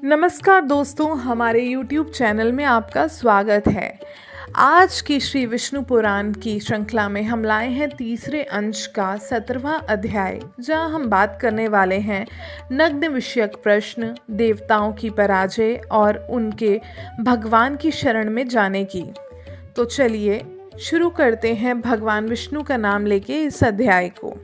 नमस्कार दोस्तों, हमारे YouTube चैनल में आपका स्वागत है। आज की श्री विष्णु पुराण की श्रृंखला में हम लाए हैं तीसरे अंश का 17वां अध्याय, जहां हम बात करने वाले हैं नग्न विषयक प्रश्न, देवताओं की पराजय और उनके भगवान की शरण में जाने की। तो चलिए शुरू करते हैं भगवान विष्णु का नाम लेके इस अध्याय को।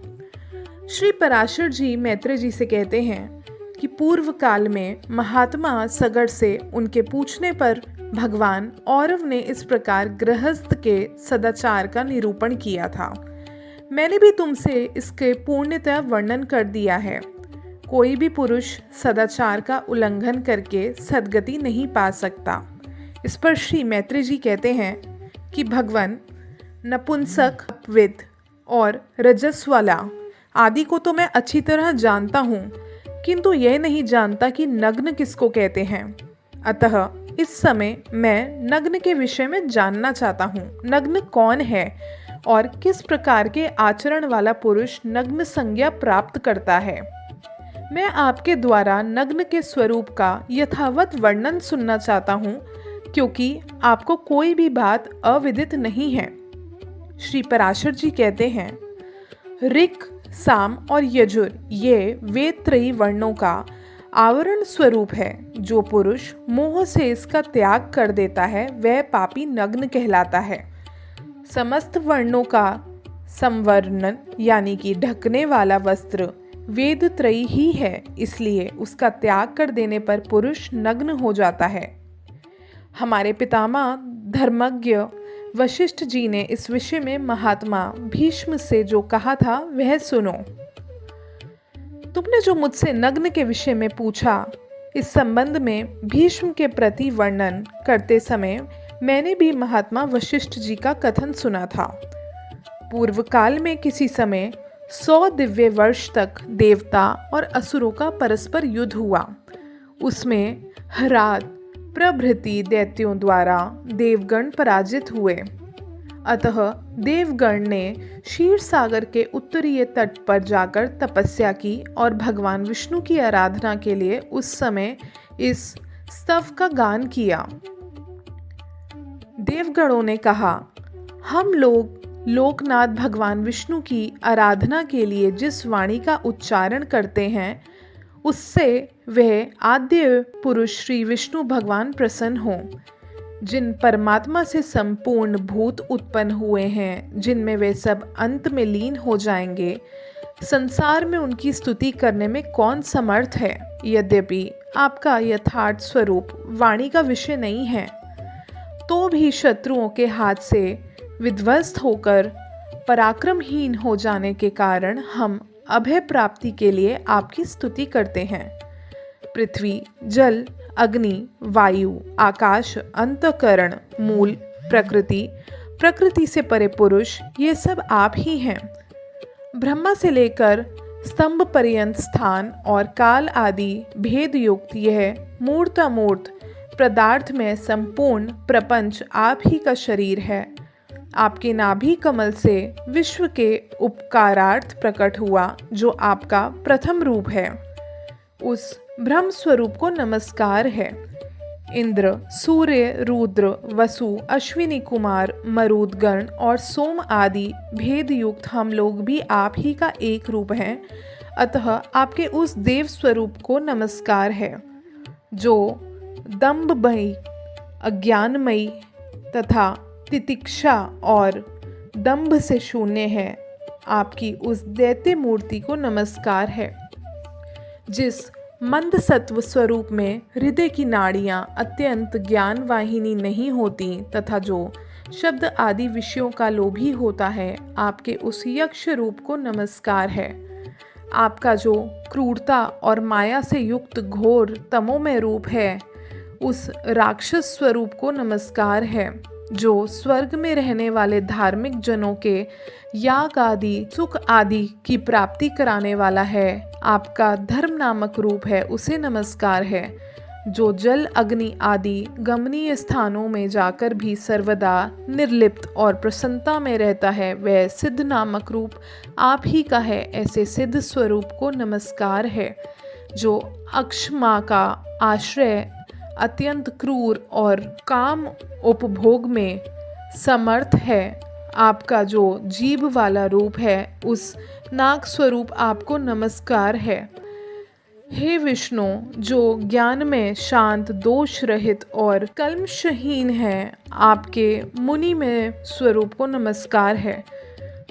श्री पराशर जी मैत्रेय जी से कहते हैं कि पूर्व काल में महात्मा सगर से उनके पूछने पर भगवान औरव ने इस प्रकार गृहस्थ के सदाचार का निरूपण किया था। मैंने भी तुमसे इसके पूर्णतः वर्णन कर दिया है। कोई भी पुरुष सदाचार का उल्लंघन करके सद्गति नहीं पा सकता। इस पर श्री मैत्रेय जी कहते हैं कि भगवान नपुंसक, विद और रजस्वला आदि को तो मैं अच्छी तरह जानता हूँ, किंतु यह नहीं जानता कि नग्न किसको कहते हैं। अतः इस समय मैं नग्न के विषय में जानना चाहता हूँ। नग्न कौन है और किस प्रकार के आचरण वाला पुरुष नग्न संज्ञा प्राप्त करता है। मैं आपके द्वारा नग्न के स्वरूप का यथावत वर्णन सुनना चाहता हूँ, क्योंकि आपको कोई भी बात अविदित नहीं है। श्री पराशर जी कहते हैं, ऋक्, साम और यजुर ये वेद त्रयी वर्णों का आवरण स्वरूप है। जो पुरुष मोह से इसका त्याग कर देता है वह पापी नग्न कहलाता है। समस्त वर्णों का संवर्णन यानी कि ढकने वाला वस्त्र वेद त्रयी ही है, इसलिए उसका त्याग कर देने पर पुरुष नग्न हो जाता है। हमारे पितामह धर्मज्ञ वशिष्ठ जी ने इस विषय में महात्मा भीष्म से जो कहा था वह सुनो। तुमने जो मुझसे नग्न के विषय में पूछा, इस संबंध में भीष्म के प्रति वर्णन करते समय मैंने भी महात्मा वशिष्ठ जी का कथन सुना था। पूर्व काल में किसी समय 100 दिव्य वर्ष तक देवता और असुरों का परस्पर युद्ध हुआ। उसमें हरात प्रभृति दैत्यों द्वारा देवगण पराजित हुए। अतः देवगण ने क्षीर सागर के उत्तरीय तट पर जाकर तपस्या की और भगवान विष्णु की आराधना के लिए उस समय इस स्तव का गान किया। देवगणों ने कहा, हम लोग लोकनाथ भगवान विष्णु की आराधना के लिए जिस वाणी का उच्चारण करते हैं, उससे वह आद्य पुरुष श्री विष्णु भगवान प्रसन्न हो। जिन परमात्मा से संपूर्ण भूत उत्पन्न हुए हैं, जिनमें वे सब अंत में लीन हो जाएंगे, संसार में उनकी स्तुति करने में कौन समर्थ है। यद्यपि आपका यथार्थ स्वरूप वाणी का विषय नहीं है, तो भी शत्रुओं के हाथ से विध्वस्त होकर पराक्रमहीन हो जाने के कारण हम अभय प्राप्ति के लिए आपकी स्तुति करते हैं। पृथ्वी, जल, अग्नि, वायु, आकाश, अंतःकरण, मूल, प्रकृति, प्रकृति से परे पुरुष, ये सब आप ही हैं। ब्रह्मा से लेकर स्तंभ पर्यंत स्थान और काल आदि भेद युक्त यह मूर्तामूर्त पदार्थ में संपूर्ण प्रपंच आप ही का शरीर है। आपके नाभि कमल से विश्व के उपकारार्थ प्रकट हुआ, जो आपका प्रथम रूप है। उस ब्रह्म स्वरूप को नमस्कार है। इंद्र, सूर्य, रुद्र, वसु, अश्विनी कुमार, मरुदगण और सोम आदि भेद युक्त हम लोग भी आप ही का एक रूप हैं। अतः आपके उस देव स्वरूप को नमस्कार है, जो दंभमयी, अज्ञानमयी तथा तितिक्षा और दंभ से शून्य है। आपकी उस दैत्य मूर्ति को नमस्कार है, जिस मंद सत्व स्वरूप में हृदय की नाड़ियाँ अत्यंत ज्ञान वाहिनी नहीं होती तथा जो शब्द आदि विषयों का लोभी होता है। आपके उस यक्ष रूप को नमस्कार है। आपका जो क्रूरता और माया से युक्त घोर तमोमय रूप है, उस राक्षस स्वरूप को नमस्कार है, जो स्वर्ग में रहने वाले धार्मिक जनों के याग आदि सुख आदि की प्राप्ति कराने वाला है। आपका धर्म नामक रूप है, उसे नमस्कार है। जो जल, अग्नि आदि गमनीय स्थानों में जाकर भी सर्वदा निर्लिप्त और प्रसन्नता में रहता है, वह सिद्ध नामक रूप आप ही का है। ऐसे सिद्ध स्वरूप को नमस्कार है। जो अक्षमा का आश्रय, अत्यंत क्रूर और काम उपभोग में समर्थ है। आपका जो जीभ वाला रूप है, उस नाग स्वरूप आपको नमस्कार है। हे विष्णु, जो ज्ञान में शांत, दोष रहित और कल्मषहीन है, आपके मुनि में स्वरूप को नमस्कार है।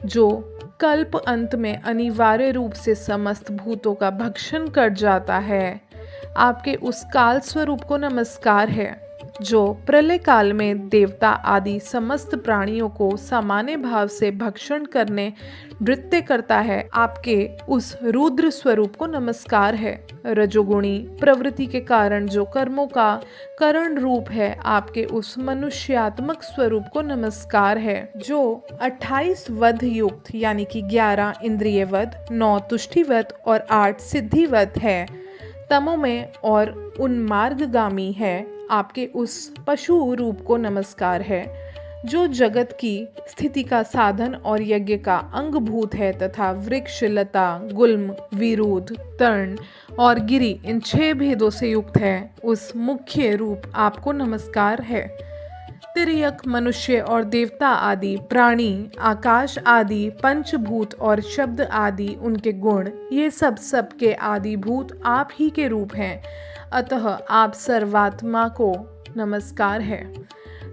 जो कल्प अंत में अनिवार्य रूप से समस्त भूतों का भक्षण कर जाता है, आपके उस काल स्वरूप को नमस्कार है। जो प्रलय काल में देवता आदि समस्त प्राणियों को सामान्य भाव से भक्षण करने नृत्य करता है, आपके उस रुद्र स्वरूप को नमस्कार है। रजोगुणी प्रवृत्ति के कारण जो कर्मों का करण रूप है, आपके उस मनुष्यात्मक स्वरूप को नमस्कार है। जो 28 वध युक्त यानी कि 11 इंद्रिय वध, 9 तुष्टिवत और 8 सिद्धिवत है, तमो में और उन्मार्गगामी है, आपके उस पशु रूप को नमस्कार है। जो जगत की स्थिति का साधन और यज्ञ का अंगभूत है तथा वृक्ष, लता, गुल्म, विरुद्ध, तर्ण और गिरि इन 6 भेदों से युक्त है, उस मुख्य रूप आपको नमस्कार है। तिर्यक, मनुष्य और देवता आदि प्राणी, आकाश आदि पंचभूत और शब्द आदि उनके गुण, ये सब के आदिभूत आप ही के रूप हैं। अतः आप सर्वात्मा को नमस्कार है।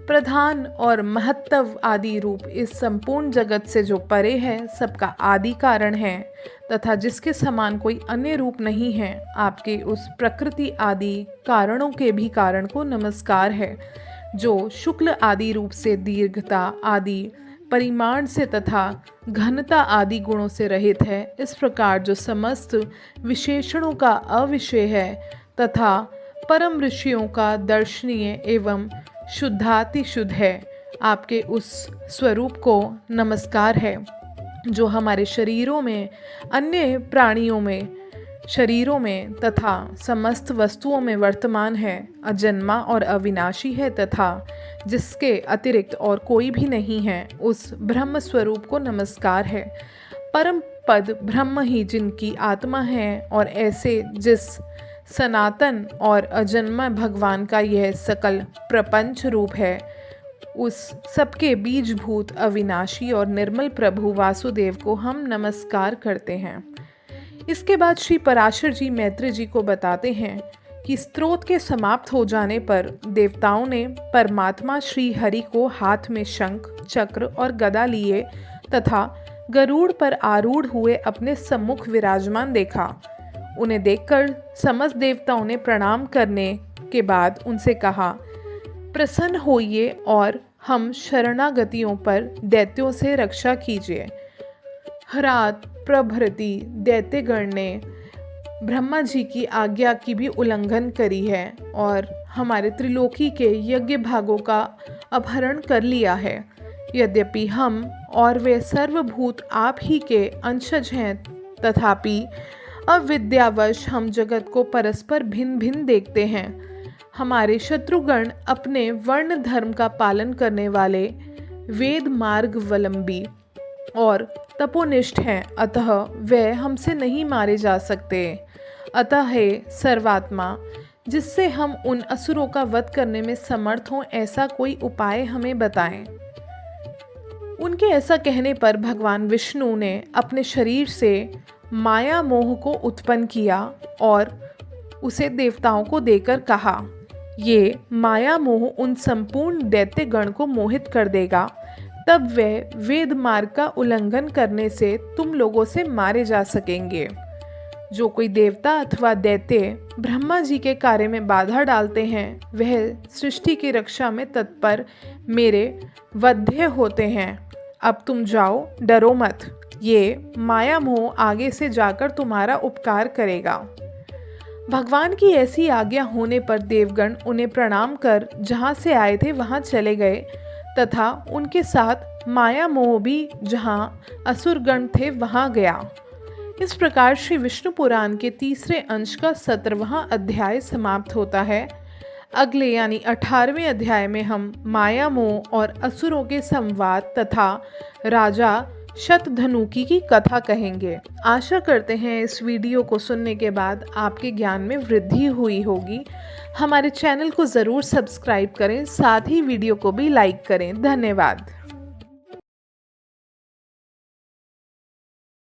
प्रधान और महत्व आदि रूप इस संपूर्ण जगत से जो परे है, सबका आदि कारण है तथा जिसके समान कोई अन्य रूप नहीं है, आपके उस प्रकृति आदि कारणों के भी कारण को नमस्कार है। जो शुक्ल आदि रूप से दीर्घता आदि परिमाण से तथा घनता आदि गुणों से रहित है, इस प्रकार जो समस्त विशेषणों का अविषय है तथा परम ऋषियों का दर्शनीय एवं शुद्धातिशुद्ध है, आपके उस स्वरूप को नमस्कार है। जो हमारे शरीरों में, अन्य प्राणियों में, शरीरों में तथा समस्त वस्तुओं में वर्तमान है, अजन्मा और अविनाशी है तथा जिसके अतिरिक्त और कोई भी नहीं है, उस ब्रह्म स्वरूप को नमस्कार है। परम पद ब्रह्म ही जिनकी आत्मा है और ऐसे जिस सनातन और अजन्मा भगवान का यह सकल प्रपंच रूप है, उस सबके बीजभूत अविनाशी और निर्मल प्रभु वासुदेव को हम नमस्कार करते हैं। इसके बाद श्री पराशर जी मैत्री जी को बताते हैं कि स्त्रोत के समाप्त हो जाने पर देवताओं ने परमात्मा श्री हरि को हाथ में शंख, चक्र और गदा लिए तथा गरुड़ पर आरूढ़ हुए अपने सम्मुख विराजमान देखा। उन्हें देखकर समस्त देवताओं ने प्रणाम करने के बाद उनसे कहा, प्रसन्न होइए और हम शरणागतियों पर दैत्यों से रक्षा कीजिए। हरात प्रभृति दैत्यगण ने ब्रह्मा जी की आज्ञा की भी उल्लंघन करी है और हमारे त्रिलोकी के यज्ञ भागों का अपहरण कर लिया है। यद्यपि हम और वे सर्वभूत आप ही के अंशज हैं, तथापि अविद्यावश हम जगत को परस्पर भिन्न भिन्न देखते हैं। हमारे शत्रुगण अपने वर्ण धर्म का पालन करने वाले वेद मार्गवलंबी और तपोनिष्ठ हैं, अतः वे हमसे नहीं मारे जा सकते। अतः हे सर्वात्मा, जिससे हम उन असुरों का वध करने में समर्थ हों, ऐसा कोई उपाय हमें बताएं। उनके ऐसा कहने पर भगवान विष्णु ने अपने शरीर से माया मोह को उत्पन्न किया और उसे देवताओं को देकर कहा, ये माया मोह उन संपूर्ण दैत्य गण को मोहित कर देगा, तब वे वेद मार्ग का उल्लंघन करने से तुम लोगों से मारे जा सकेंगे। जो कोई देवता अथवा दैत्य ब्रह्मा जी के कार्य में बाधा डालते हैं, वह सृष्टि की रक्षा में तत्पर मेरे वध्य होते हैं। अब तुम जाओ, डरो मत, ये माया मोह आगे से जाकर तुम्हारा उपकार करेगा। भगवान की ऐसी आज्ञा होने पर देवगण उन्हें प्रणाम कर जहाँ से आए थे वहाँ चले गए तथा उनके साथ माया मोह भी जहाँ असुरगण थे वहाँ गया। इस प्रकार श्री विष्णु पुराण के तीसरे अंश का 17वां अध्याय समाप्त होता है। अगले यानी 18वें अध्याय में हम माया मोह और असुरों के संवाद तथा राजा शतधनुकी की कथा कहेंगे। आशा करते हैं इस वीडियो को सुनने के बाद आपके ज्ञान में वृद्धि हुई होगी। हमारे चैनल को ज़रूर सब्सक्राइब करें, साथ ही वीडियो को भी लाइक करें। धन्यवाद।